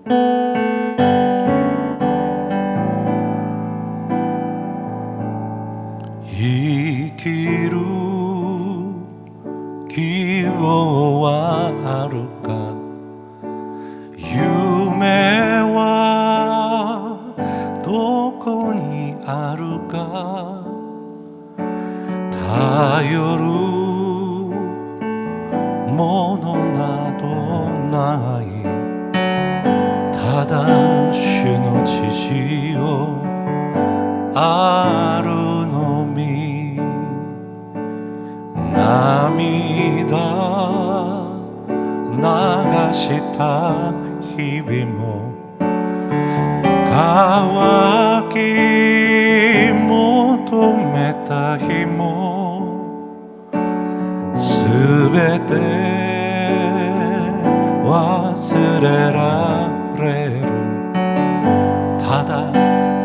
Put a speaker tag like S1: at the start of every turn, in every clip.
S1: 生きる希望はあるか夢はどこにあるか頼るものなどないただ主の知識をあるのみ涙流した日々も乾き求めた日もすべて忘れられるただ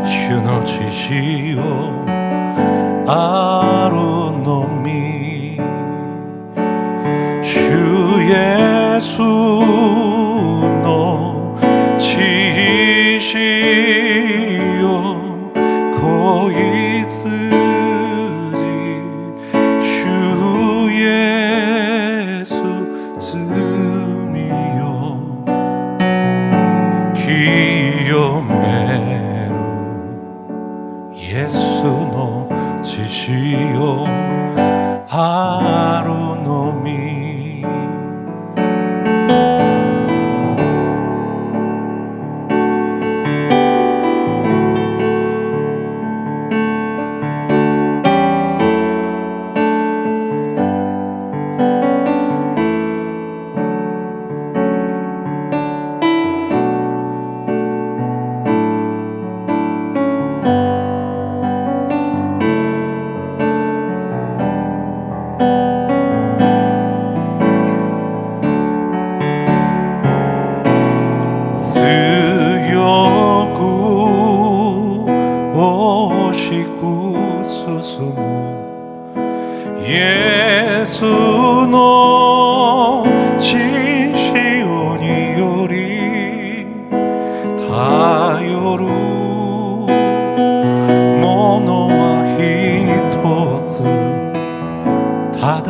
S1: 主の知識をあるのみ主イエスの知識を恋筋主イエス罪を清めるイエスの知識をあるのみ強く惜しく進むイエスの知識により頼るものは一つただ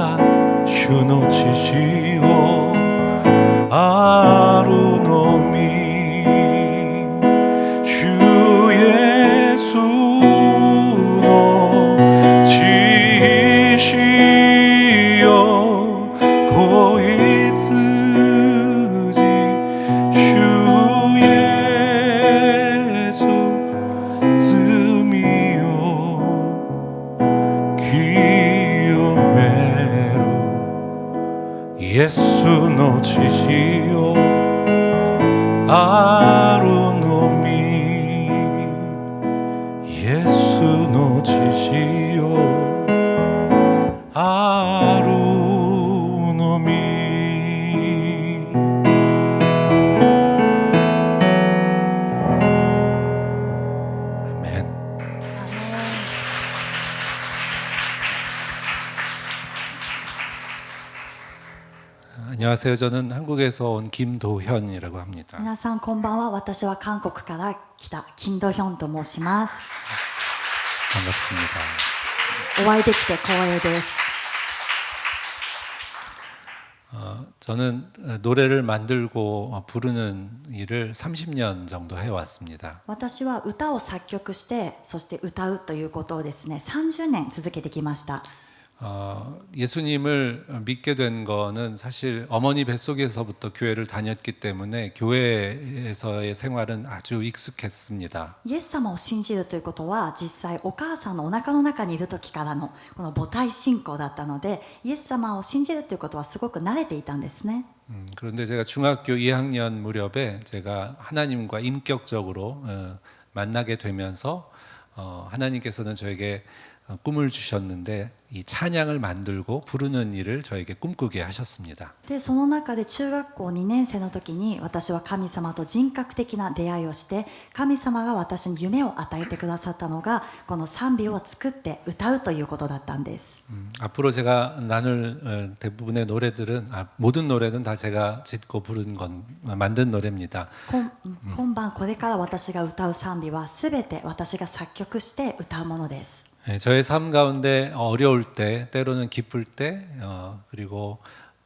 S1: 主の知識をあるのみ主イエスの知識を恋筋主イエス罪を清めるイエスの知識をあるのみイエスの知識をあるのみアメン안녕하세요. 저는 한국에서 온 김도현이라고 합니다.
S2: 皆さんこんばんは。私は韓国から来た金ドヒョンと申します。
S1: 반갑습니다.
S2: お会いできて光栄です。
S1: 저는 노래를 만들고 부르는 일을 30년 정도 해왔습니다.
S2: 私は歌を作曲してそして歌うということをですね30年続けてきました。
S1: 예수님을 믿게 된 거는 사실 어머니 뱃속에서부터 교회를 다녔기 때문에 교회에서의 생활은 아주 익숙했습니다.
S2: イエス様を信じるということは実際お母さんのお腹の中にいる時からのこの母体信仰だったのでイエス様を信じるということはすごく慣れていたんですね。
S1: 그런데 제가 중학교 2학년 무렵에 제가 하나님과 인격적으로 만나게 되면서 하나님께서는 저에게 꿈을 주셨는데 이 찬양을 만들고 부르는 일을 저에게 꿈꾸게 하셨습니다.
S2: でその中で中学校2年生の時に私は神様と人格的な出会いをして神様が私に夢を与えてくださったのがこの賛美を作って歌うということだったんです。
S1: 앞으로 제가 나눌 대부분의 노래들은 모든 노래는 다 제가 짓고 부른 건 만든 노래입니다.
S2: 今晩これから私が歌う賛美は全て私が作曲して歌うものです。
S1: 저의 삶 가운데 어려울 때, 때로는 기쁠 때, 그리고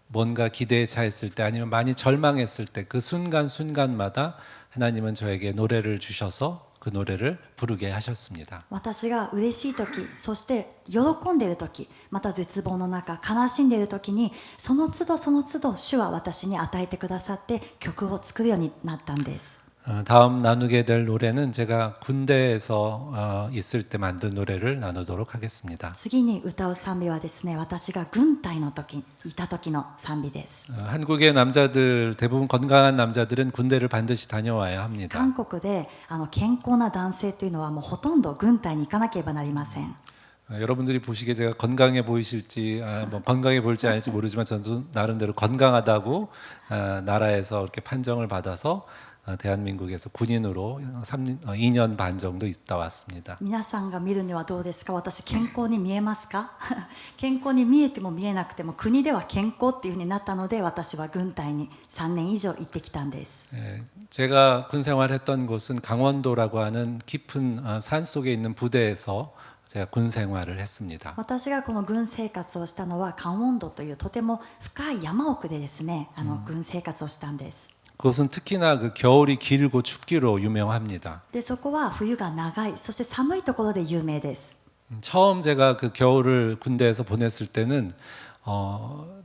S1: 뭔가 기대에 차있을 때, 아니면 많이 절망했을 때, 그 순간순간마다 하나님은 저에게 노래를 주셔서 그 노래를 부르게 하셨습니다.
S2: 私が嬉しい時、そして喜んでいる時、また絶望の中、悲しんでいる時にその都度その都度主は私に与えてくださって曲を作るようになったんです。
S1: 다음 나누게 될 노래는 제가 군대에서 있을 때 만든 노래를 나누도록 하겠습니다.
S2: 次に歌う賛美はですね、私が軍隊の時いた時の賛美です。
S1: 한국의 남자들 대부분 건강한 남자들은 군대를 반드시 다녀와야 합니다.
S2: 韓国で健康な男性というのはもうほとんど軍隊に行かなければなりません。
S1: 여러분들이 보시기에 제가 건강해 보이실지 뭐 건강해 보일지 아닐지 모르지만 저도 나름대로 건강하다고 나라에서 이렇게 판정을 받아서 대한민국에서 군인으로 2년 반 정도 있다 왔습니다.
S2: 皆さんが見るにはどうですか。私健康に見えますか。健康に見えても見えなくても国では健康っていうふうになったので私は軍隊に3年以上行ってきたんです。
S1: 제가 군 생활했던 곳은 강원도라고 하는 깊은 산 속에 있는 부대에서 제가 군 생활을 했습니다.
S2: 私がこの軍生活をしたのはカンウォンドというとても深い山奥でですね、軍生活をしたんです。
S1: 그것은 특히나 그 겨울이 길고 춥기로 유명합니다.
S2: でそこは冬が長い、そして寒いところで有名です。
S1: 처음 제가 그 겨울을 군대에서 보냈을 때는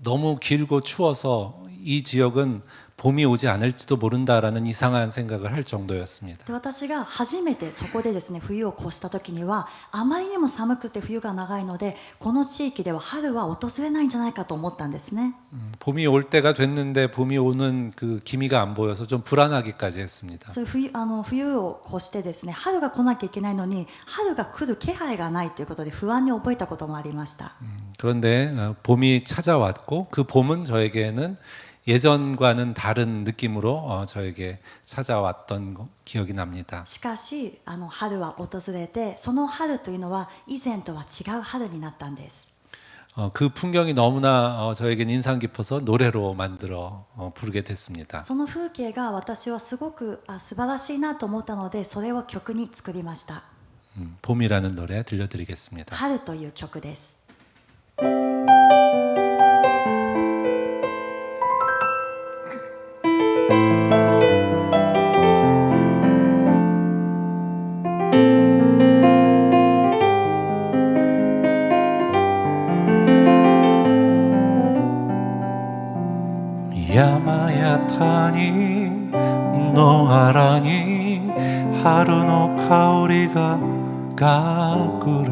S1: 너무 길고 추워서 이 지역은 봄이 오지 않을지도 모른다라는 이상한 생각을 할 정도였습니다.
S2: で私が初めてそこでですね冬を越した時にはあまりにも寒くて冬が長いのでこの地域では春は訪れないんじゃないかと思ったんですね。
S1: 봄이 올 때가 됐는데 봄이 오는 그 기미가 안 보여서 좀 불안하기까지 했습니다.
S2: そういう冬を越してですね春が来なきゃいけないのに春が来る気配がないということで不安に覚えたこともありました。
S1: 그런데 봄이 찾아왔고 그 봄은 저에게는 예전과는 다른 느낌으로 저에게 찾아왔던 기억이 납니다.
S2: しかし春は訪れてその春というのは以前とは違う春になったんです。
S1: 그 풍경이 너무나 저에겐 인상 깊어서 노래로 만들어 부르게 됐습니다.
S2: その風景が私はすごく素晴らしいなと思ったのでそれを曲に作りました。
S1: 봄이라는 노래 들려드리겠습니다.
S2: 春という曲です。
S3: 山や谷野原に春の香りが隠れ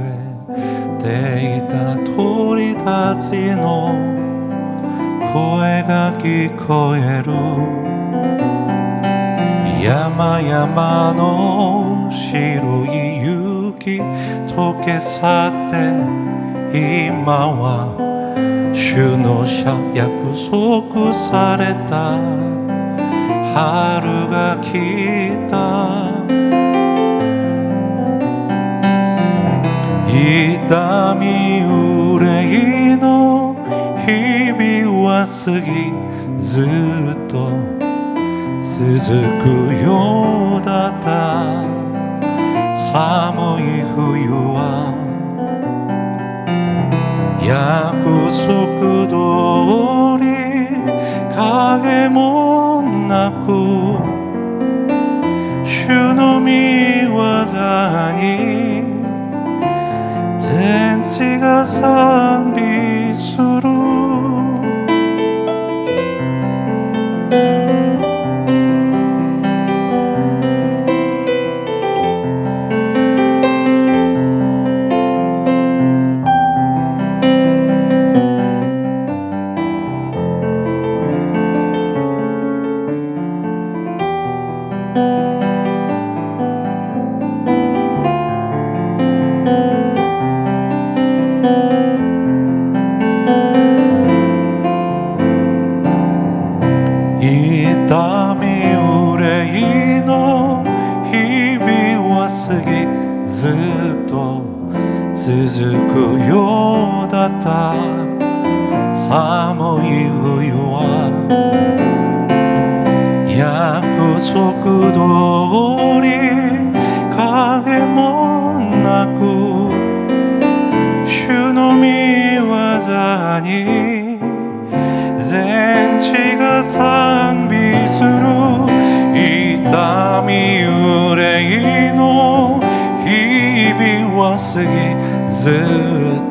S3: ていた鳥たちの声が聞こえる。山々の白い雪溶け去って今は主の約束された春が来た。痛み憂いの日々は過ぎずっと続くようだった。寒い冬は約束通り影もなく主の御業に天地が賛美する。続くようだった寒い冬は約束通り影もなく主の御業に全地が賛美する痛み憂いの日々は過ぎずっ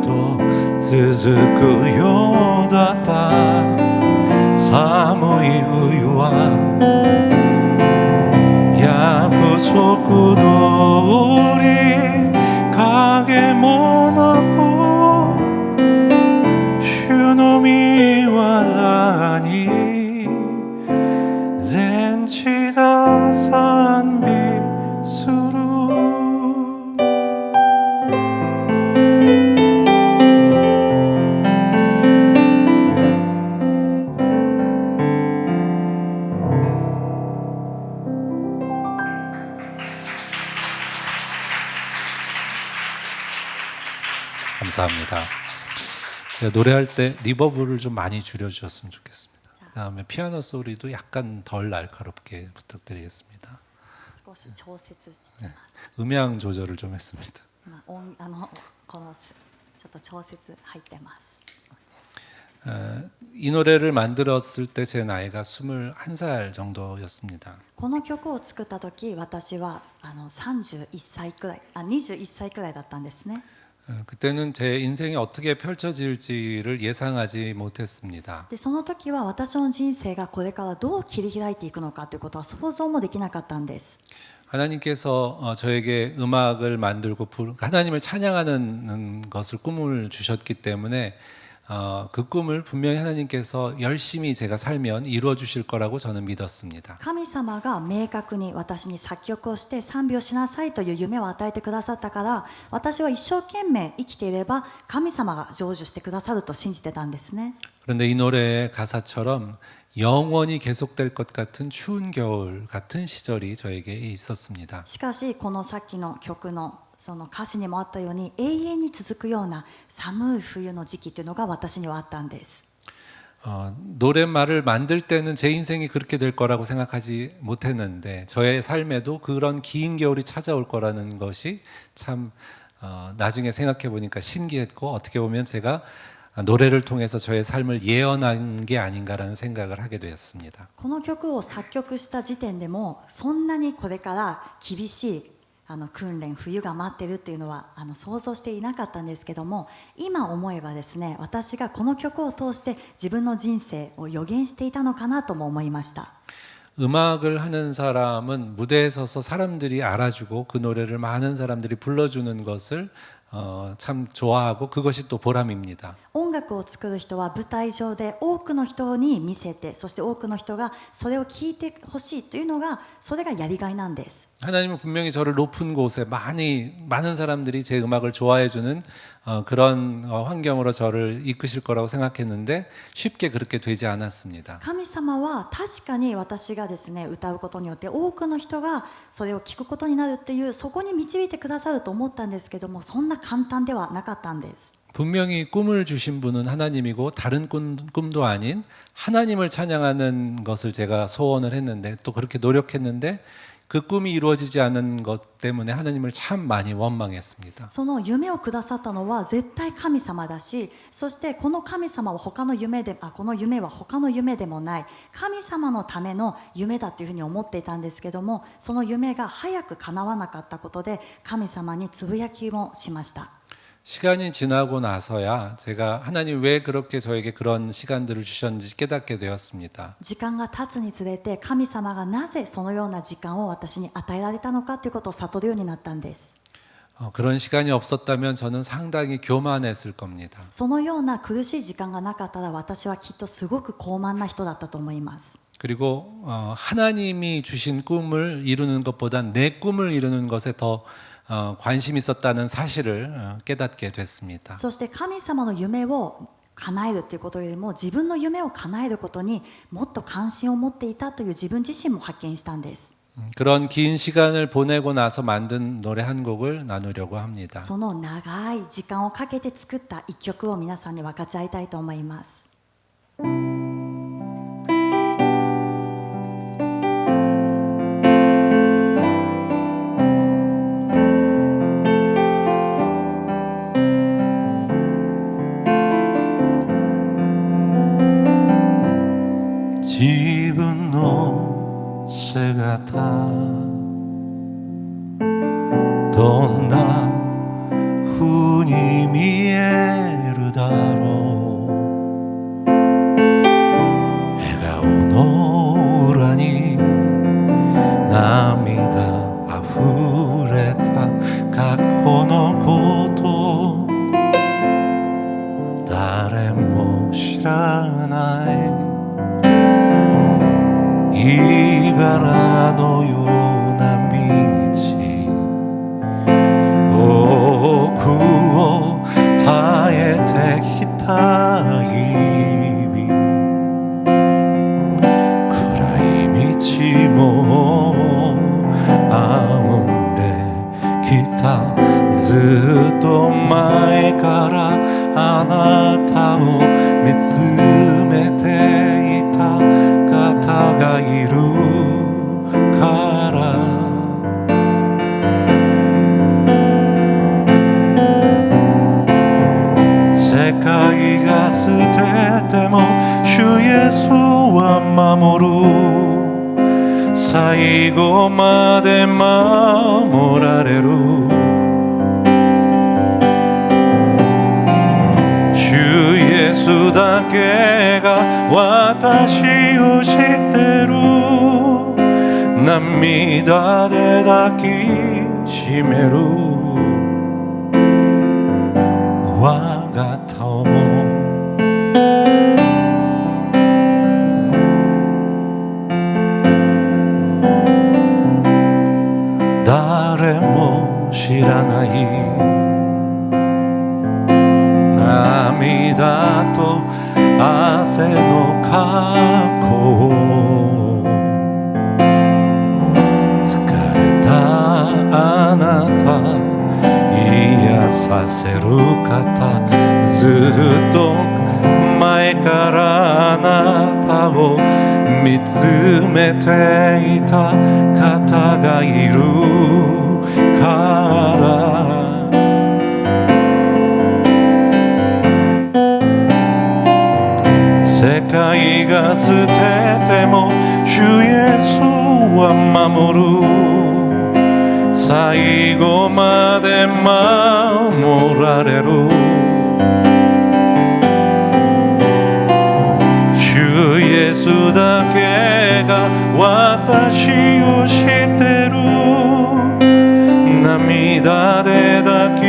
S3: と続くようだった寒い冬は約束通り影もなく主の御業に全地が賛美する
S1: 감사합니다. 제가 노래할 때 리버브를 좀 많이 줄여주셨으면 좋겠습니다. 그다음에 피아노 소리도 약간 덜 날카롭게 부탁드리겠습니다.
S2: 少し調節してます
S1: 음향 조절을 좀 했습니다.
S2: 今このちょっと調節入ってます
S1: 이 노래를 만들었을 때 제 나이가 21살 정도였습니다.
S2: この曲を作った時私は31歳くらい21歳くらいだったんですね
S1: 그때는 제 인생이 어떻게 펼쳐질지를 예상하지 못했습니다.
S2: でその時は私の人生がこれからどう切り開いていくのかということは想像もできなかったんです
S1: 하나님께서 저에게 음악을 만들고 하나님을 찬양하는 것을 꿈을 주셨기 때문에 그 꿈을 분명히 하나님께서 열심히 제가 살면 이루어 주실 거라고 저는 믿었습니다.
S2: 神様が明確に私に作曲をして賛美をしなさいという夢を与えてくださったから私は一生懸命生きていれば神様が成就してくださると信じてたんですね
S1: 그런데 이 노래의 가사처럼 영원히 계속될 것 같은 추운 겨울 같은 시절이 저에게 있었습니다.
S2: しかしこのさっきの曲のその歌詞にもあったように永遠に続くような寒い冬の時期というのが私にはあったんです
S1: 노랫말을 만들 때는 제 인생이 그렇게 될 거라고 생각하지 못했는데 저의 삶에도 그런 긴 겨울이 찾아올 거라는 것이 참 나중에 생각해 보니까 신기했고 어떻게 보면 제가 노래를 통해서 저의 삶을 예언한 게 아닌가라는 생각을 하게 되었습니다.
S2: この曲を作曲した時点でもそんなにこれから厳しい訓練冬が待ってるっていうのは想像していなかったんですけども今思えばですね私がこの曲を通して自分の人生を予言していたのかなとも思いました
S1: 음악을 하는 사람은 무대에 서서 사람들이 알아주고 그 노래를 많은 사람들이 불러주는 것을 참 좋아하고 그것이 또 보람입니다.
S2: 音楽を作る人は舞台上で多くの人に見せてそして多くの人がそれを聞いてほしいというのがそれがやりがいなんです
S1: 하나님은 분명히 저를 높은 곳에 많은 사람들이 제 음악을 좋아해 주는 그런 환경으로 저를 이끄실 거라고 생각했는데 쉽게 그렇게 되지 않았습니다.
S2: 神様は確かに私がですね歌うことによって多くの人がそれを聞くことになるっていうそこに導いてくださると思ったんですけどもそんな簡単ではなかったんです
S1: 분명히 꿈을 주신 분은 하나님이고 다른 꿈도 아닌 하나님을 찬양하는 것을 제가 소원을 했는데 또 그렇게 노력했는데 그 꿈이 이루어지지 않은 것 때문에 하나님을 참 많이 원망했습니다.
S2: その夢をくださったのは絶対神様だしそしてこの神様はこの夢は他の夢でもない神様のための夢だというふうに思っていたんですけどもその夢が早く叶わなかったことで神様につぶやきもしました
S1: 시간이 지나고 나서야 제가 하나님 왜 그렇게 저에게 그런 시간들을 주셨는지 깨닫게 되었습니다.
S2: 時間が経つにつれて神様がなぜそのような時間を私に与えられたのかということを悟るようになったんです
S1: 그런 시간이 없었다면 저는 상당히 교만했을 겁니다.
S2: そのような苦しい時間がなかったら私はきっとすごく高慢な人だったと思います
S1: 그리고 하나님이 주신 꿈을 이루는 것보다 내 꿈을 이루는 것에 더 관심이 있었다는 사실을 깨닫게 됐습니다.
S2: そして神様の夢を叶えるということよりも自分の夢を叶えることにもっと関心を持っていたという自分自身も発見したんです
S1: 그런 긴 시간을 보내고 나서 만든 노래 한 곡을 나누려고 합니다.
S2: その長い時間をかけて作った一曲を皆さんに分かち合いたいと思います。
S3: 自分の姿どんな風に見えるだろう笑顔の裏に涙あふれた過去のこと誰も知らないいがらのような道多くを耐えてきた日々暗い道も歩んできたずっと前からあなたを見つめていた方がいるから世界が捨てても主イエスは守る最後まで守られる主イエスだけが私を知ってる涙で抱きしめる我が友誰も知らない涙と汗の過去疲れたあなた癒させる方ずっと前からあなたを見つめていた方がいるから世界が捨てても主イエスは守る最後まで守られる主イエスだけが私を知ってる涙で抱き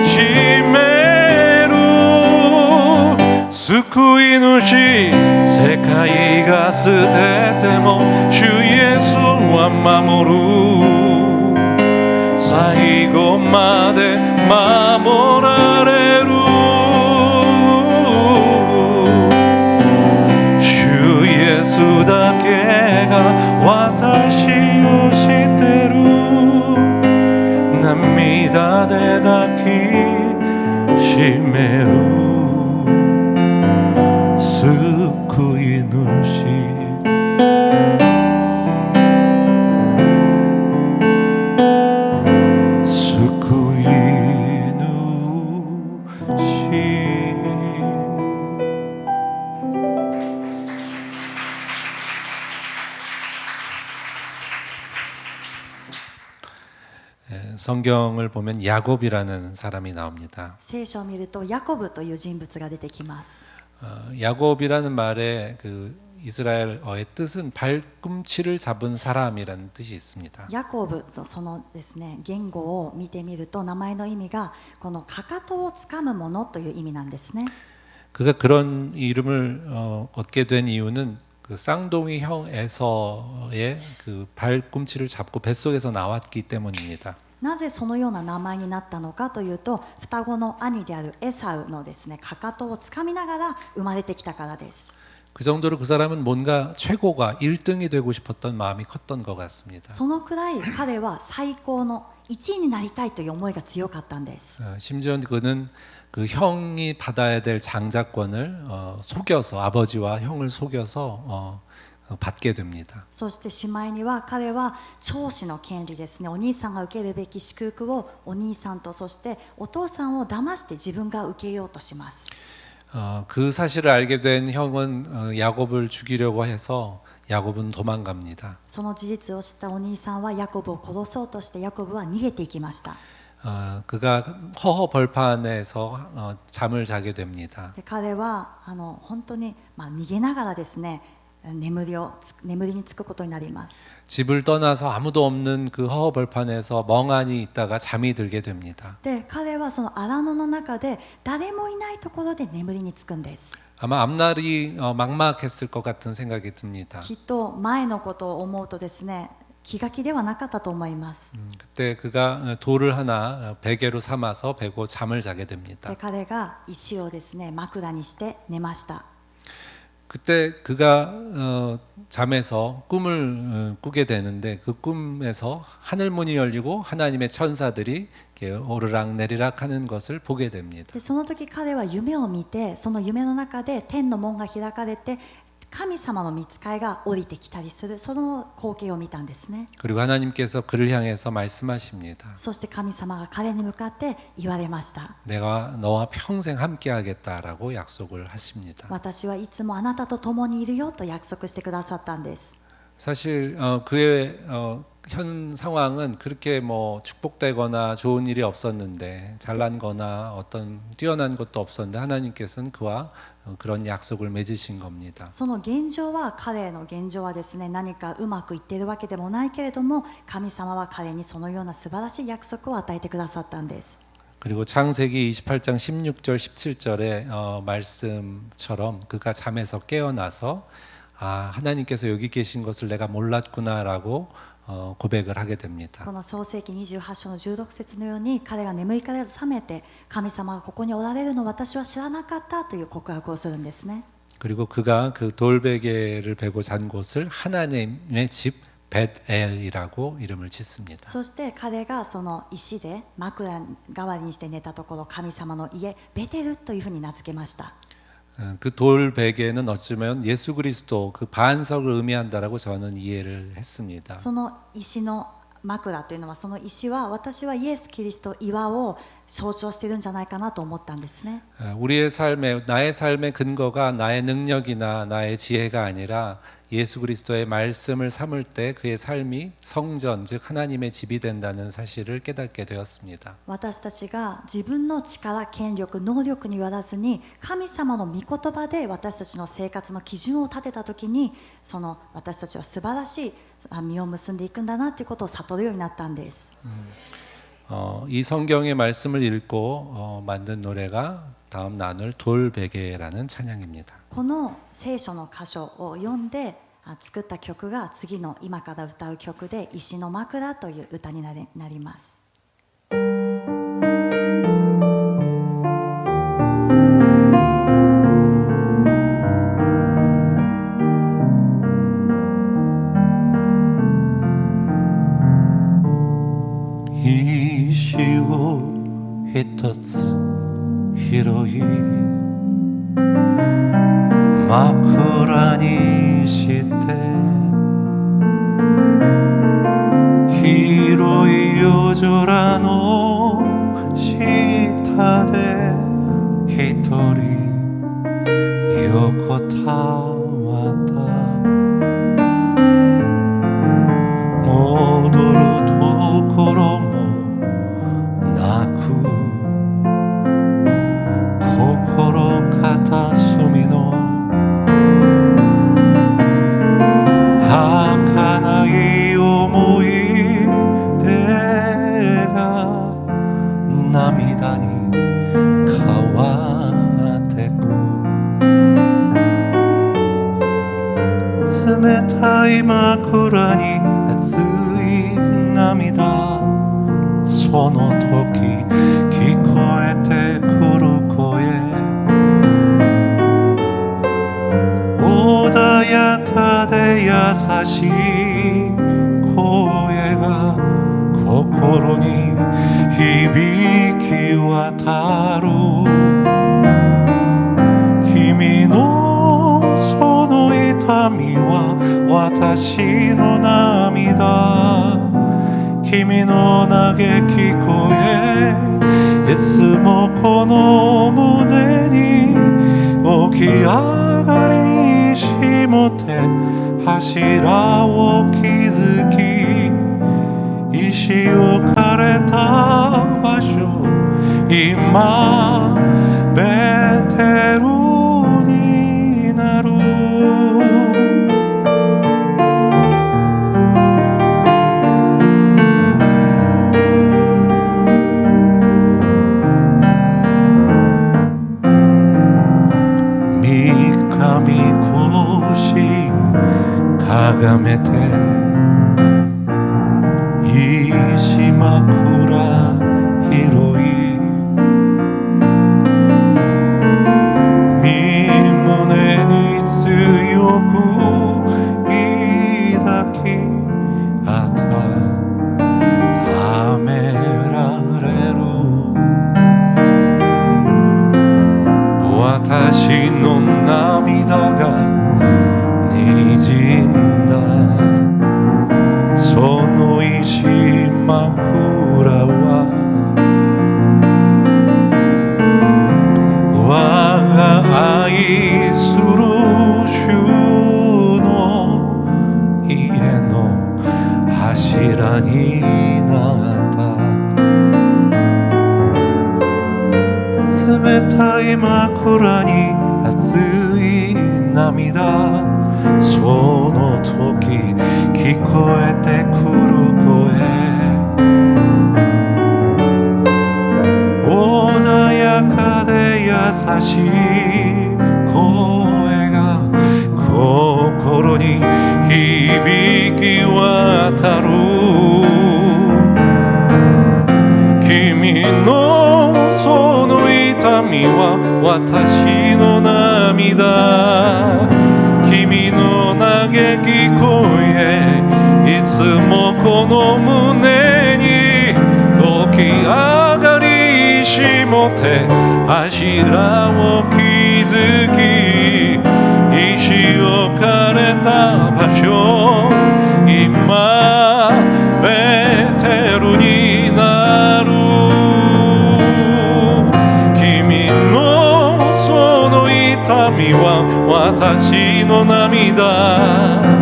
S3: しめる救い主世界が捨てても主イエスは守る最後まで守られる主イエスだけが私を知ってる涙で抱きしめる救い主
S1: 성경을 보면 야곱이라는 사람이 나옵니다.
S2: 聖書を見るとヤコブという人物が出てきます。
S1: 야곱이라는 말의 그 이스라엘어의 뜻은 발꿈치를 잡은 사람이라는 뜻이 있습니다.
S2: ヤコブとそのですね言語を見てみると名前の意味がこのかかとをつかむものという意味なんですね。
S1: 그가 그런 이름을 얻게 된 이유는 그 쌍둥이 형 에서의 그 발꿈치를 잡고 뱃속에서 나왔기 때문입니다.
S2: なぜそのような名前になったのかというと双子の兄であるエサウのですねかかとをつかみながら生まれてきたからです。
S1: 그 정도로 그 사람은 뭔가 최고가 1등이 되고 싶었던 마음이 컸던 것 같습니다.
S2: そのくらい彼は最高の1位になりたいという思いが強かったんです。
S1: 심지어 그는 그 형이 받아야 될 장자권을 속여서 아버지와 형을 속여서 받게 됩니다.
S2: そしてしまいには彼は長子の権利ですね、お兄さんが受けるべき祝福をお兄さんとそしてお父さんを騙して自分が受けようとします。
S1: 그 사실을 알게 된 형은 야곱을 죽이려고 해서 야곱은 도망갑니다.
S2: その事実を知ったお兄さんはヤコブを殺そうとしてヤコブは逃げていきました。
S1: 그가 허허 벌판에서 잠을 자게 됩니다.
S2: で彼は本当に逃げながらですね、眠りにつくことになります。
S1: 집을 떠나서 아무도 없는 그 허허 벌판에서 멍하니 있다가 잠이 들게 됩니다.
S2: で彼はその荒野の中で誰もいないところで眠りにつくんです。
S1: 아마 앞날이 막막했을 것 같은 생각이 듭니다.
S2: きっと前のことを思うとですね、気が気ではなかったと思います。
S1: 그때 그가 돌을 하나 베개로 삼아서 베고 잠을 자게 됩니다.
S2: で彼が石をですね枕にして寝ました。
S1: 그때 그가 잠에서 꿈을 꾸게 되는데 그 꿈에서 하늘 문이 열리고 하나님의 천사들이 이렇게 오르락 내리락 하는 것을 보게 됩니다.
S2: でその時彼は夢を見て、その夢の中で天の門が開かれて神様の御使いが降りてきたりする、その光景を見たんですね。
S1: 그리고 하나님께서 그를 향해서 말씀하십니다.
S2: そして神様が彼に向かって言われました。
S1: 내가 너와 평생 함께하겠다라고 약속을 하십니다.
S2: 私はいつもあなたと共にいるよと約束してくださったんです。
S1: 사실 그의 현 상황은 그렇게 뭐 축복되거나 좋은 일이 없었는데 잘난거나 어떤 뛰어난 것도 없었는데 하나님께서는 그와 그런 약속을 맺으신 겁니다.
S2: その現状は彼の現状はですね、何かうまくいっているわけでもないけれども、神様は彼にそのような素晴らしい約束を与えてくださったんです。
S1: 그리고 창세기 28장 16절 17절의 말씀처럼 그가 잠에서 깨어나서 하나님께서 여기 계신 것을 내가 몰랐구나라고 고백을 하게 됩니다.
S2: この創世記28章の16節のように、彼が眠りから覚めて神様がここにおられるのを私は知らなかったという告白をするんですね。
S1: 그리고 그가 그 돌베개를 베고 잔 곳을 하나님의 집 벳엘이라고 이름을 짓습니다.
S2: そして彼がその石で枕代わりにして寝たところ、神様の家ベテルというふうに名付けました。
S1: 그 돌베개는 어쩌면 예수 그리스도 그 반석을 의미한다라고 저는 이해를 했습니다.
S2: その石の枕というのは、その石は私はイエス・キリスト岩を象徴しているんじゃないかなと思ったんですね。
S1: 우리의 삶에 나의 삶의 근거가 나의 능력이나 나의 지혜가 아니라 예수 그리스도의 말씀을 삼을 때 그의 삶이 성전 즉 하나님의 집이 된다는 사실을 깨닫게 되었습니다.
S2: 私たちが自分の力、権力、能力によらずに神様の御言葉で私たちの生活の基準を立てたときに、その私たちは素晴らしい実を結んでいくんだなということを悟るようになったんです。
S1: 이 성경의 말씀을 읽고 만든 노래가 다음 나눌 돌베개라는 찬양입니다.
S2: この聖書の箇所を読んで作った曲が次の今から歌う曲で、石の枕という歌になります。
S3: 石を一つ広い枕にして広い夜空の下で一人横たわった戻るところもなく心片隅の儚い思い出が涙に変わってく冷たい枕に熱い涙その時聞こえてくる声しい声が心に響き渡る君のその痛みは私の涙君の嘆き声いつもこの胸に起き上がりしもて柱を築き石置かれた場所今ベテルになる三上腰かめて石枕広い身胸に強く抱き温められる私の涙が滲んだその石枕は我が愛する主の家の柱になった冷たい枕に熱い涙その時聞こえてくる声穏やかで優しい声が心に響き渡る君のその痛みは私の涙君の嘆き声いつもこの胸に起き上がりしもて柱を築き石置かれた場所今ベテルになる君のその痛みは私の涙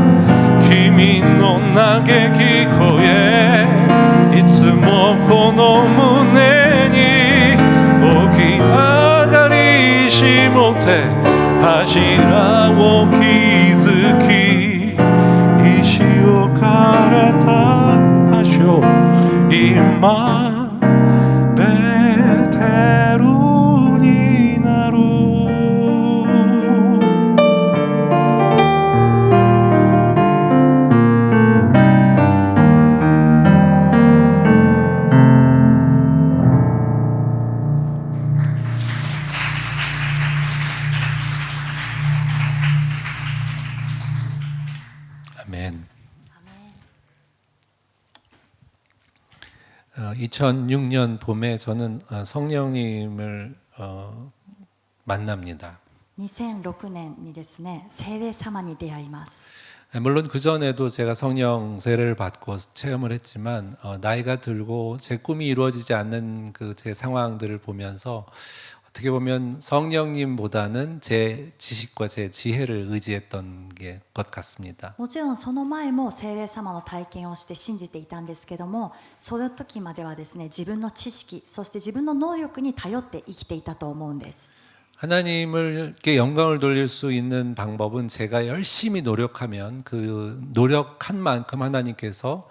S3: 君の嘆き声いつもこの胸に起き上がりしもて柱を築き石置かれた場所今ベテルになる아멘. 2006년 봄에 저는 성령님을 만납니다.
S2: 2006年にですね聖霊様に出会います
S1: 물론 그 전에도 제가 성령 세례를 받고 체험을 했지만 나이가 들고 제 꿈이 이루어지지 않는 그 제 상황들을 보면서 어떻게 보면 성령님보다는 제 지식과 제 지혜를 의지했던 게 것 같습니다.
S2: もちろんその前も聖霊様の体験をして信じていたんですけどもその時まではですね自分の知識そして自分の能力に頼って生きていたと思うんです
S1: 하나님께 영광을 돌릴 수 있는 방법은 제가 열심히 노력하면 그 노력한 만큼 하나님께서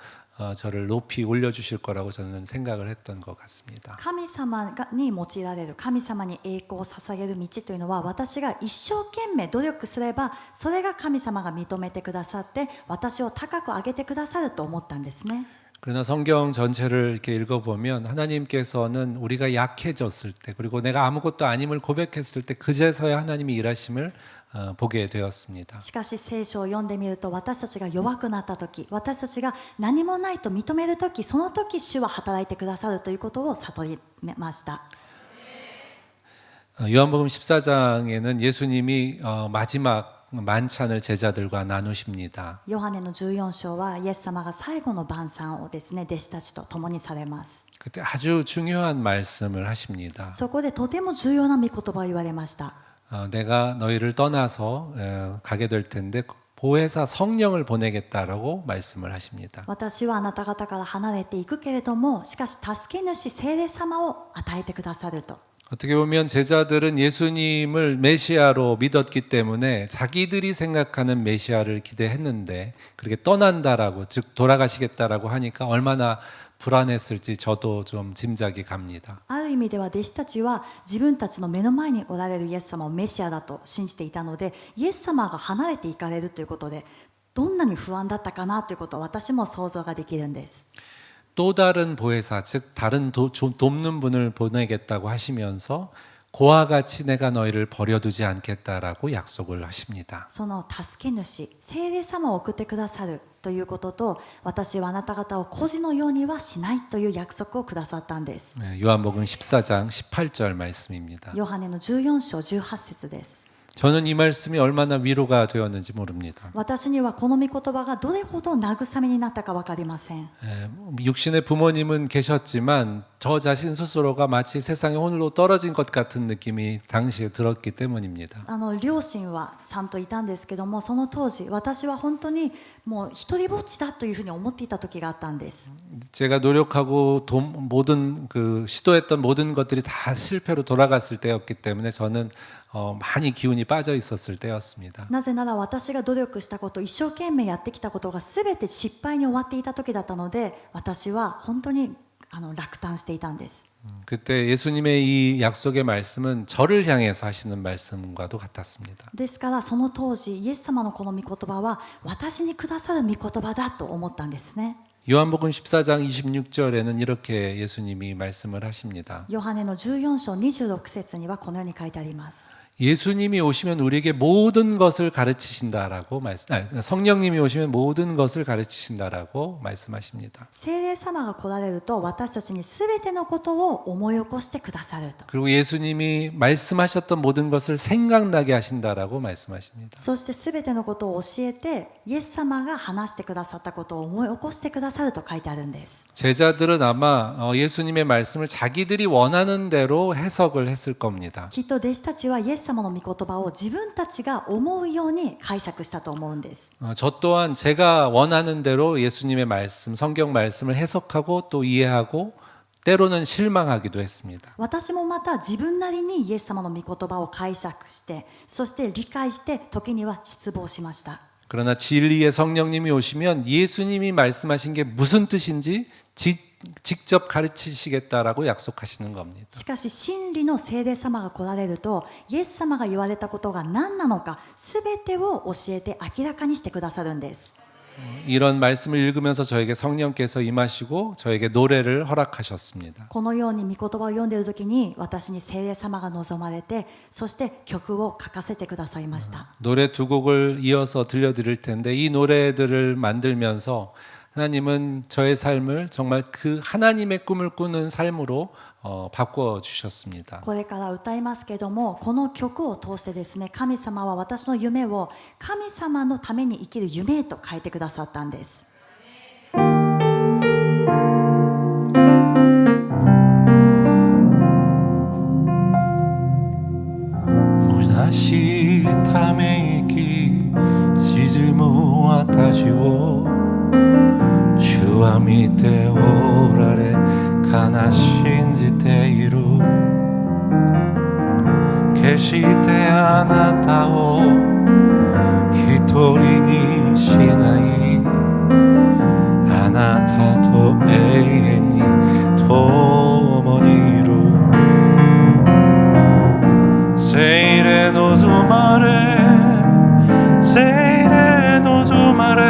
S1: 저를 높이 올려주실 거라고 저는 생각을 했던 것 같습니다.
S2: 神様に用いられる神様に栄光を捧げる道というのは私が一生懸命努力すればそれが神様が認めてくださって私を高く上げてくださると思ったんですね
S1: 그러나 성경 전체를 이렇게 읽어보면 하나님께서는 우리가 약해졌을 때 그리고 내가 아무것도 아님을 고백했을 때 그제서야 하나님이 일하심을 보게 되었습니다.
S2: しかし聖書を読んでみると、私たちが弱くなった時、私たちが何もないと認める時、その時主は働いてくださるということを悟りました。
S1: 요한복음 14장에는 예수님이 마지막 만찬을 제자들과 나누십니다.
S2: ヨハネの14章はイエス様が最後の晩餐をですね、弟子たちと共にされます。
S1: 그때 아주 중요한 말씀을 하십니다.
S2: そこでとても重要な御言葉を言われました。
S1: 내가 너희를 떠나서 가게 될 텐데 보혜사 성령을 보내겠다라고 말씀을 하십니다.
S2: 私はあなた方から離れていくけれども、しかし助け主聖霊様を与えてくださると。
S1: 어떻게 보면 제자들은 예수님을 메시아로 믿었기 때문에 자기들이 생각하는 메시아를 기대했는데 그렇게 떠난다라고, 즉 돌아가시겠다라고 하니까 얼마나 불안했을지 저도 좀 짐작이 갑니다.
S2: ある意味では弟子たちは自分たちの目の前におられるイエス様をメシアだと信じていたので、イエス様が離れていかれるということでどんなに不安だったかなということを私も想像ができるんです。
S1: 또 다른 보혜사, 즉 다른 돕는 분을 보내겠다고 하시면서 그와 같이 내가 너희를 버려두지 않겠다라고 약속을 하십니다.
S2: その助け主聖霊様を送ってくださるということと、私はあなた方を孤児のようにはしないという約束をくださったんです。
S1: 요한복음 14장 18절 말씀입니다.
S2: ヨハネの14章18節です。
S1: 저는 이 말씀이 얼마나 위로가 되었는지 모릅니다.
S2: 私にはこの御言葉がどれほど慰めになったか分かりません。
S1: 육신의 부모님은 계셨지만 저 자신 스스로가 마치 세상에 홀로 떨어진 것 같은 느낌이 당시에 들었기 때문입니다.
S2: 両親はちゃんといたんですけども、その当時私は本当にもう一人ぼっちだというふうに思っていた時があったんです。
S1: 제가 노력하고 모든 시도했던 모든 것들이 다 실패로 돌아갔을 때였기 때문에 저는 많이 기운이 빠져 있었을 때였습니다.
S2: なぜなら私が努力したこと、一生懸命やってきたことが全て失敗に終わっていた時だったので、私は本当に落胆していたんです。
S1: 그때 예수님의 이 약속의 말씀은 저를 향해서 하시는 말씀과도 같았습니다.
S2: ですからその当時イエス様のこの御言葉は私にくださる御言葉だと思ったんですね。
S1: 요한복음 14장 26절에는 이렇게 예수님이 말씀을 하십니다.
S2: ヨハネの14章26節にはこのように書いてあります。
S1: 예수님이 오시면 우리에게 모든 것을 가르치신다라고 성령님이 오시면 모든 것을 가르치신다라고 말씀하십니다.
S2: 聖霊様が来られると私たちに全てのことを思い起こしてくださると。
S1: 그리고 예수님이 말씀하셨던 모든 것을 생각나게 하신다라고 말씀하십니다.
S2: そして全てのことを教えて、イエス様が話してくださったことを思い起こしてくださると書いてあるんです。
S1: 제자들은 아마 예수님의 말씀을 자기들이 원하는 대로 해석을 했을 겁니다.
S2: きっと弟子たちはイエス様の御言葉を自分たちが思うように解釈したと思うんです。
S1: 저 또한 제가 원하는 대로 예수님의 말씀, 성경 말씀을 해석하고 또 이해하고 때로는 실망하기도 했습니다.
S2: 私もまた自分なりにイエス様の御言葉を解釈して、そして理解して時には失望しました。
S1: 그러나 진리의 성령님이 오시면 예수님이 말씀하신 게 무슨 뜻인지 직접 가르치시겠다라고 약속하시는 겁니다.
S2: しかし真理の聖霊様が来られると、イエス様が言われたことが何なのか全てを教えて明らかにしてくださるんです。
S1: 이런 말씀을 읽으면서 저에게 성령께서 임하시고 저에게 노래를 허락하셨습니다.
S2: このように御言葉を読んでいる時に私に聖霊様が望まれて、そして曲を書かせてくださいました。
S1: 노래 두 곡을 이어서 들려드릴 텐데 이 노래들을 만들면서 하나님은 저의 삶을 정말 그 하나님의 꿈을 꾸는 삶으로 바꿔 주셨습니다.
S2: これから歌いますけども、この曲を通してですね、神様は私の夢を神様のために生きる夢へと変えてくださったんです。
S3: 다시ため息沈む私を主は見ておられ悲しんじている。決してあなたを一人にしない。あなたと永遠に共にいる。聖霊望まれ聖霊望まれ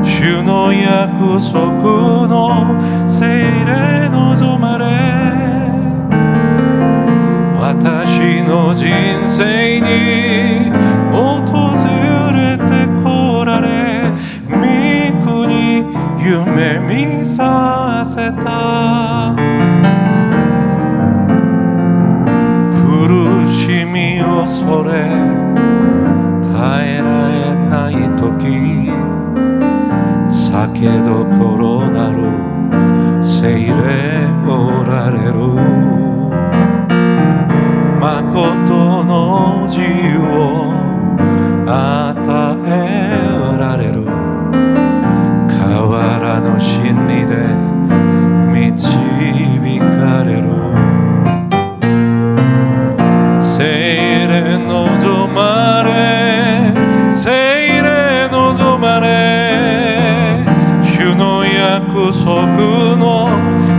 S3: 主の約束の聖霊望まれ私の人生に夢見させた苦しみ恐れ耐えられない時酒どころなるせいれおられる誠の自由を与えられる変わらぬ真理で導かれる聖霊望まれ聖霊望まれ主の約束の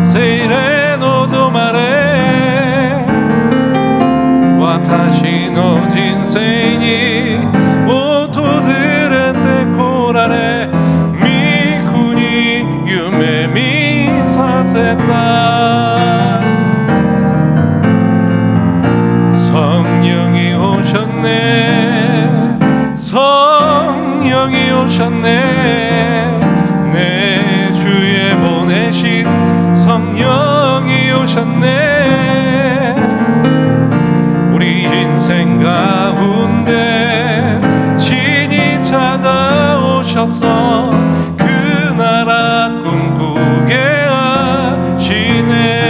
S3: 聖霊望まれ私の人生に訪れてこられ御国夢見させた성령이 오셨네 성령이 오셨네 내 주에 보내신 성령이 오셨네 우리 인생 가운데 친히 찾아오셔서 그 나라 꿈꾸게 하시네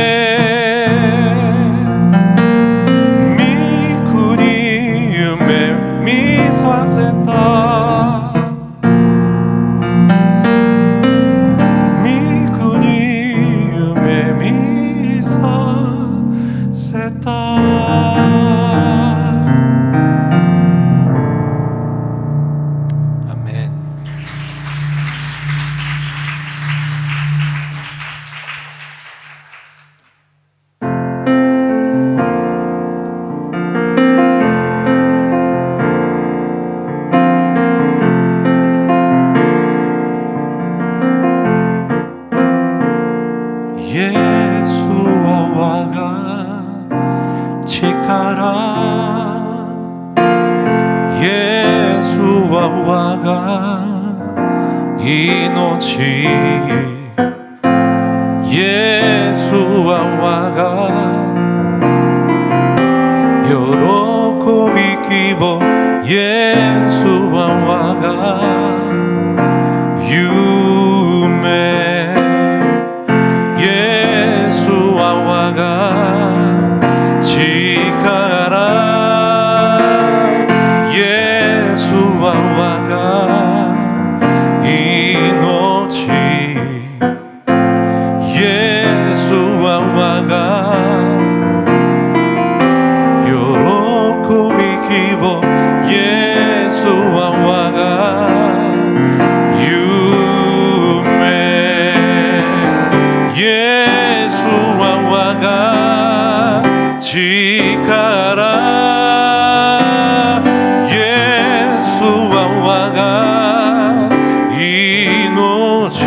S3: 예수와 와가 이노치 예수와 와가 요로코비 기보 예수와 와가 유메 예수와 와가 지카라 예수와 와가 이노치 예수와 와가 요로코비 기보 예수와 와가 유메 예수와 와가 지카라 예수와 와가 이노치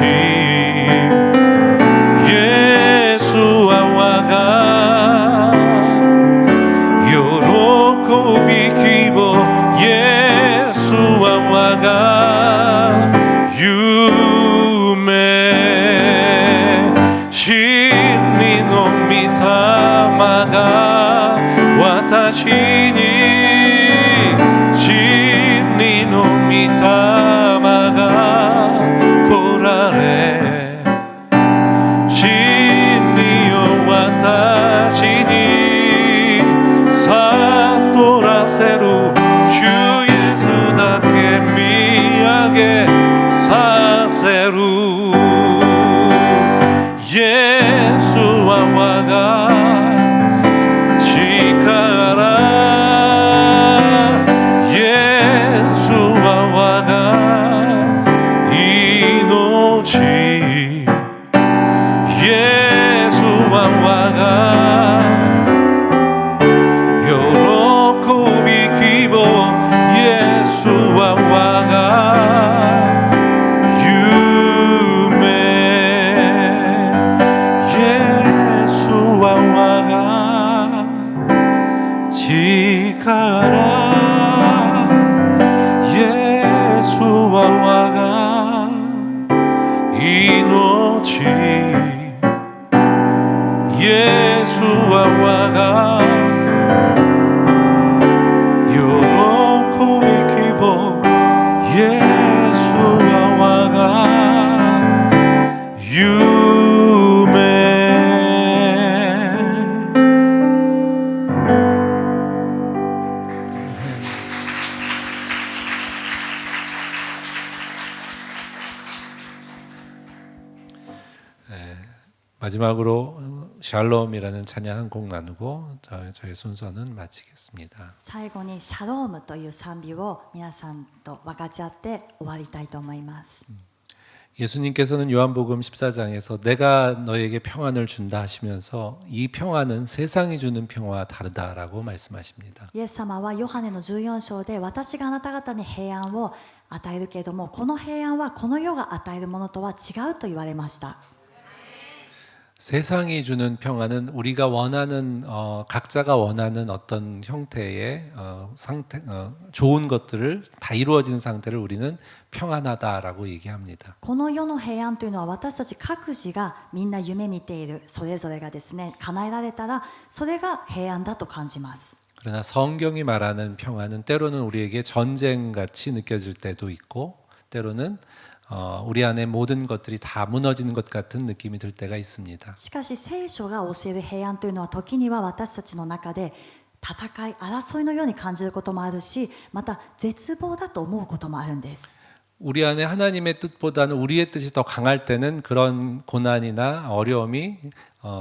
S3: 예수와 와가 요로코비 기보 예수와 와가 유메 신리노 미타마가 와타시니 신리노 미타마가 고라레 신리요 와타시니 사토라세루 주 예수답게 미하게 사세루 예수와 와가 지카라 예수와 와가 이노치 예수와 와가 요로코비 기보 예수와 와가 유메 命イエスは我が喜び希望イエスは我が夢
S1: 마지막으로 샬롬이라는 찬양 한 곡 나누고 저희 순서는 마치겠습니다.
S2: 最後にシャロームという賛美を皆さんと分かち合って終わりたいと思います。
S1: 예수님께서는 요한복음 14장에서 내가 너에게 평안을 준다 하시면서 이 평안은 세상이 주는 평화와 다르다라고 말씀하십니다.
S2: イエス様はヨハネの14章で私があなた方に平安を与えるけれどもこの平安はこの世が与えるものとは違うと言われました。
S1: 세상이 주는 평안은 우리가 원하는 각자가 원하는 어떤 형태의 상태 좋은 것들을 다 이루어진 상태를 우리는 평안하다라고 얘기합니다.
S2: この世の平安というのは私たち各自がみんな夢見ているそれぞれがですね叶えられたらそれが平安だと感じます。
S1: 그러나 성경이 말하는 평안은 때로는 우리에게 전쟁같이 느껴질 때도 있고 때로는 우리 안에 모든 것들이 다 무너지는 것 같은 느낌이 들 때가 있습니다.
S2: しかし聖書が教える平安というのは時には私たちの中で戦い争いのように感じることもあるしまた絶望だと思うこともあるんです。
S1: 우리 안에 하나님의 뜻보다는 우리의 뜻이 더 강할 때는 그런 고난이나 어려움이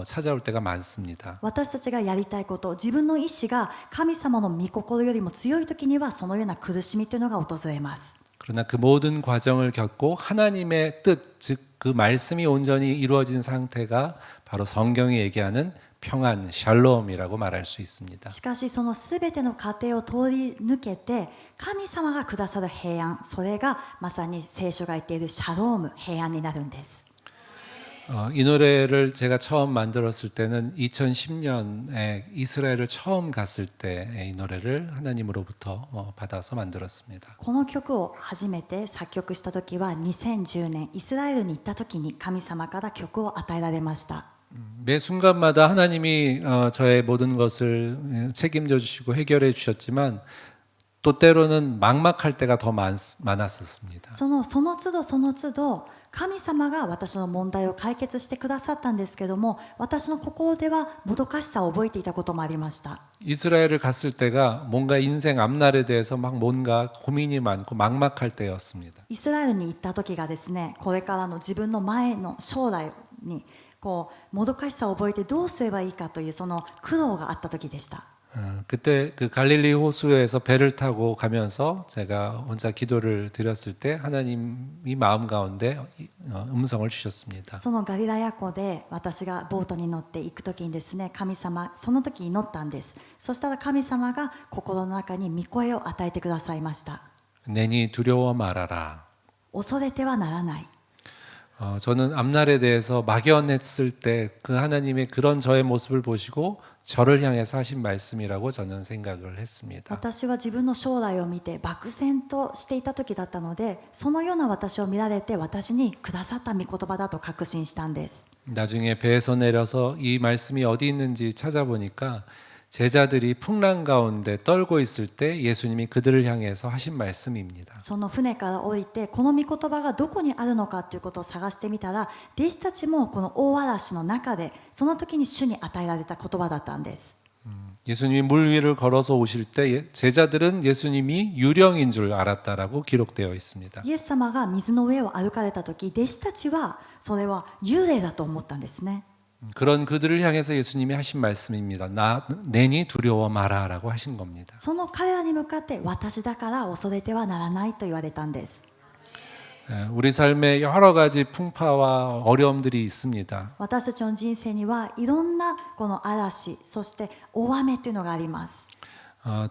S1: 찾아올 때가 많습니다.
S2: 私たちがやりたいこと自分の意志が神様の御心よりも強い時にはそのような苦しみというのが訪れます。
S1: 그러나 그 모든 과정을 겪고 하나님의 뜻, 즉 그 말씀이 온전히 이루어진 상태가 바로 성경이 얘기하는 평안, 샬롬이라고 말할 수 있습니다.
S2: しかしそのすべての過程を通り抜けて神様がくださる平安それがまさに聖書が言っているシャローム平安になるんです。
S1: 이 노래를 제가 처음 만들었을 때는 2010년에 이스라엘을 처음 갔을 때 이 노래를 하나님으로부터 받아서 만들었습니다.
S2: この曲を初めて作曲した時は2010年イスラエルに行った時に神様から曲を与えられました。
S1: 매 순간마다 하나님이 저의 모든 것을 책임져 주시고 해결해 주셨지만 또 때로는 막막할 때가 더 많았었습니다.
S2: その都度その都度神様が私の問題を解決してくださったんですけども私の心ではもどかしさを覚えていたこともありました。
S1: 이스라엘을 갔을 때가 뭔가 인생 앞날에 대해서 막 뭔가 고민이 많고 막막할 때였습니다.
S2: イスラエルに行った時がですねこれからの自分の前の将来にこうもどかしさを覚えてどうすればいいかというその苦労があった時でした。
S1: 그때 그 갈릴리 호수에서 배를 타고 가면서 제가 혼자 기도를 드렸을 때 하나님이 마음 가운데 음성을 주셨습니다.
S2: そのガリラヤ湖で私がボートに乗って行く時にですね神様その時祈ったんです。そしたら神様が心の中に御声を与えてくださいました。
S1: 내니 두려워 말아라.
S2: 恐れてはならない。
S1: 저는 앞날에 대해서 막연했을 때 그 하나님의 그런 저의 모습을 보시고 저를 향해서 하신 말씀이라고 저는 생각을 했습니다.
S2: 私は自分の将来を見て漠然としていた時だったのでそのような私を見られて私にくださった御言葉だと確信したんです。
S1: 나중에 배에서 내려서 이 말씀이 어디 있는지 찾아보니까 제자들이 풍랑 가운데 떨고 있을 때 예수님이 그들을 향해서 하신 말씀입니다.
S2: その船から降りてこの御言葉がどこにあるのかということを探してみたら弟子たちもこの大嵐の中でその時に主に与えられた言葉だったんです。
S1: 예수님이 물 위를 걸어서 오실 때 제자들은 예수님이 유령인 줄 알았다라고 기록되어 있습니다.
S2: イエス様が水の上を歩かれた時弟子たちはそれは幽霊だと思ったんですね。
S1: 그런 그들을 향해서 예수님이 하신 말씀입니다. 내니 두려워 마라라고 하신 겁니다.
S2: その彼らに向かって私だから恐れてはならないと言われたんです。
S1: 우리 삶에 여러 가지 풍파와 어려움들이 있습니다.
S2: 私たちの人生にはいろんなこの嵐そして大雨というのがあります。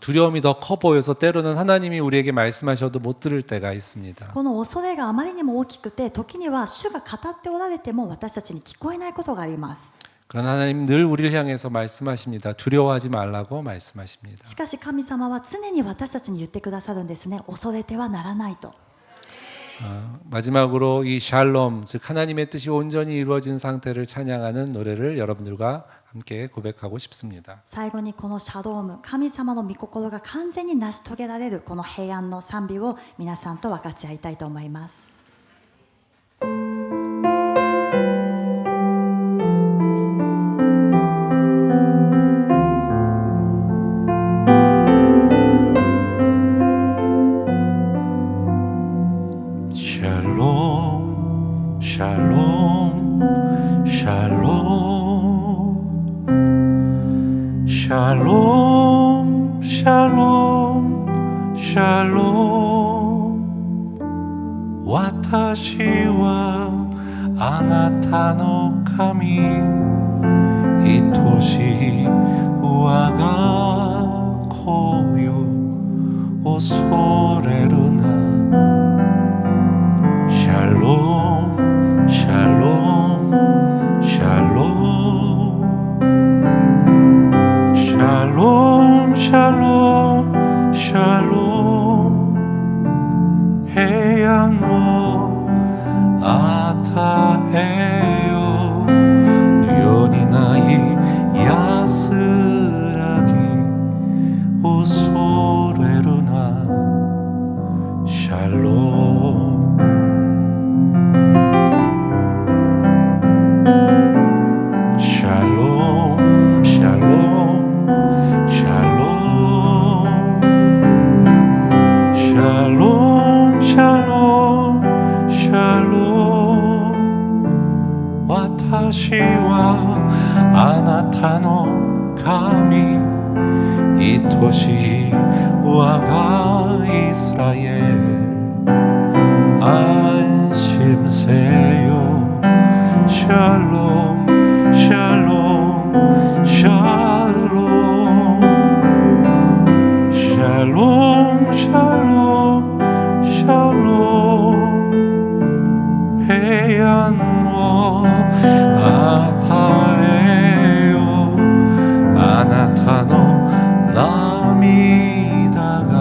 S1: 두려움이 더 커 보여서 때로는 하나님이 우리에게 말씀하셔도 못 들을 때가 있습니다.
S2: この恐れがあまりにも大きくて時には主が語っておられても私たちに聞こえないことがあります。
S1: 그러나 하나님 늘 우리를 향해서 말씀하십니다. 두려워하지 말라고 말씀하십니다.
S2: しかし神様は常に私たちに言ってくださるんですね。恐れてはならないと。
S1: 마지막으로 이 샬롬, 즉 하나님의 뜻이 온전히 이루어진 상태를 찬양하는 노래를 여러분들과 함께 고백하고 싶습니다.
S2: 最後にこのシャドーム、神様の御心が完全に成し遂げられるこの平安の賛美を皆さんと分かち合いたいと思います。
S3: 샬롬 샬롬 샬롬 샬롬 샬롬 샬롬 私はあなたの神愛しい我が子よ恐れるな샬롬 샬롬 샬롬 샬롬 샬롬 샬롬 해양어 아타에요 요니나이 야스라기 오소레루나 샬롬 샬롬 샬롬 샬롬 샬롬 샬롬 私はあなたの神愛しい我がイスラエル安心せよ샬롬 샬롬 샬롬 샬롬 샬롬 샬롬 해안워 아타에요 아나타노 나미다가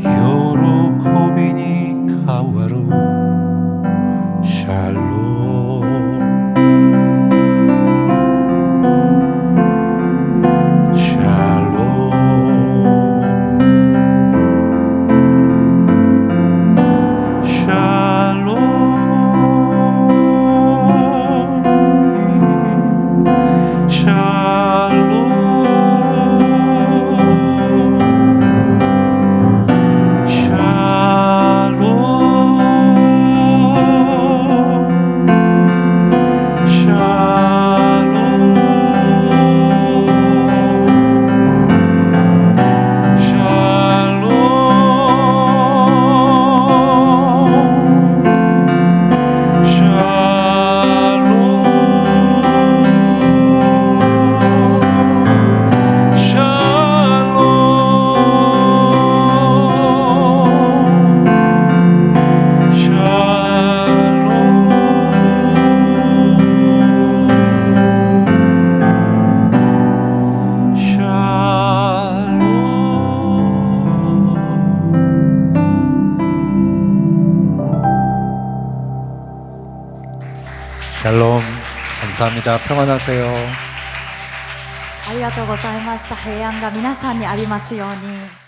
S3: 요로코비니 가와루 샬롬 샬롬 감사합니다. 평안하세요.
S2: ありがとうございました。平安が皆さんにありますように。